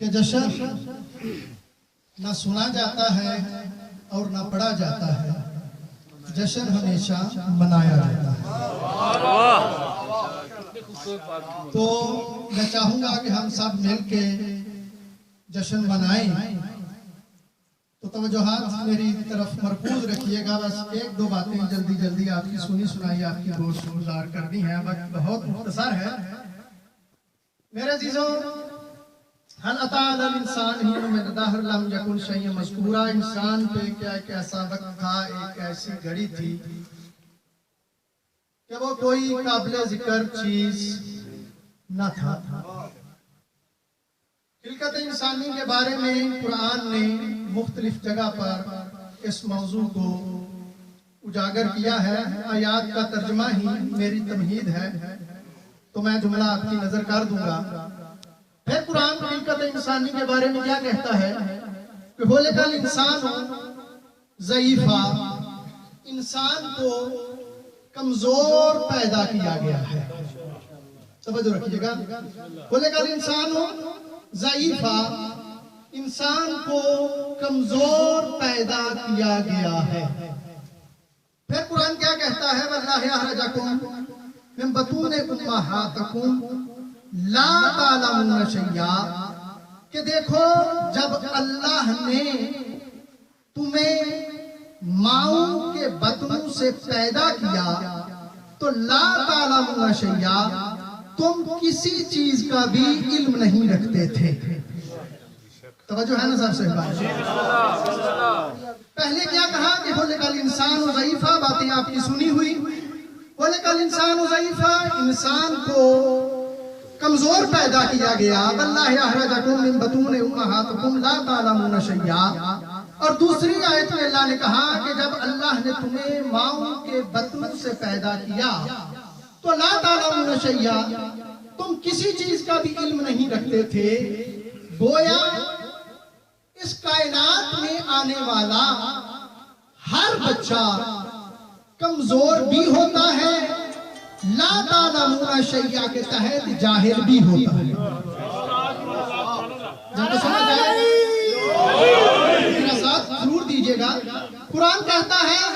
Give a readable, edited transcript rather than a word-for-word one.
کہ جشن نہ سنا جاتا ہے اور نہ پڑھا جاتا ہے، جشن ہمیشہ منایا جاتا ہے۔ تو میں چاہوں گا کہ ہم سب مل کے جشن منائیں، تو توجہات میری طرف مرکوز رکھیے گا۔ بس ایک دو باتیں جلدی جلدی آپ کی سنی سنائی آپ کی گزار کرنی ہے، وقت بہت مختصر ہے۔ میرے عزیزوں، حل اتی علی الانسان حین من الدہر لم یکن شیئا مذکورا، انسان پہ کیا ایک ایسا وقت تھا، ایک ایسی گھڑی تھی کہ وہ کوئی قابل ذکر چیز نہ تھا۔ خلقت انسانی کے بارے میں قرآن نے مختلف جگہ پر اس موضوع کو اجاگر کیا ہے۔ آیات کا ترجمہ ہی میری تمہید ہے، تو میں جملہ آپ کی نظر کر دوں گا۔ پھر قرآن خلقت انسانی کے بارے میں کیا کہتا ہے کہ خلق الانسان ضعیفا، انسان کو کمزور پیدا کیا گیا ہے۔ توجہ رکھیے گا، خلق الانسان ضعیفا، انسان کو کمزور پیدا کیا گیا ہے۔ پھر قرآن کیا کہتا ہے؟ واللہ اخرجکم من بطون امہاتکم لا تعلمون شیئا، کہ دیکھو جب اللہ نے تمہیں ماؤں کے بطنوں سے پیدا کیا تو لا تعلمون شیئا، تم کسی چیز کا بھی علم نہیں رکھتے تھے۔ توجہ ہے نا صاحب سے بات؟ پہلے کیا کہا کہ خلق الانسان ضعیفا، باتیں آپ کی سنی ہوئی۔ خلق الانسان ضعیفا، انسان کو کمزور پیدا کیا گیا۔ واللہ اخرجکم من بطون امہاتکم لا تعلمون شیئا، اور دوسری آیت میں اللہ نے کہا کہ جب اللہ نے تمہیں ماؤں کے بطنوں سے پیدا کیا تو لا تعلمون شیئا، تم کسی چیز کا بھی علم نہیں رکھتے تھے۔ گویا اس کائنات میں آنے والا ہر بچہ کمزور بھی ہوتا ہے، لا تعلمون شیئا کے تحت جاہل بھی ہوتا ہے۔ جب سمجھ آئے میرا ساتھ ضرور دیجئے گا۔ قرآن کہتا ہے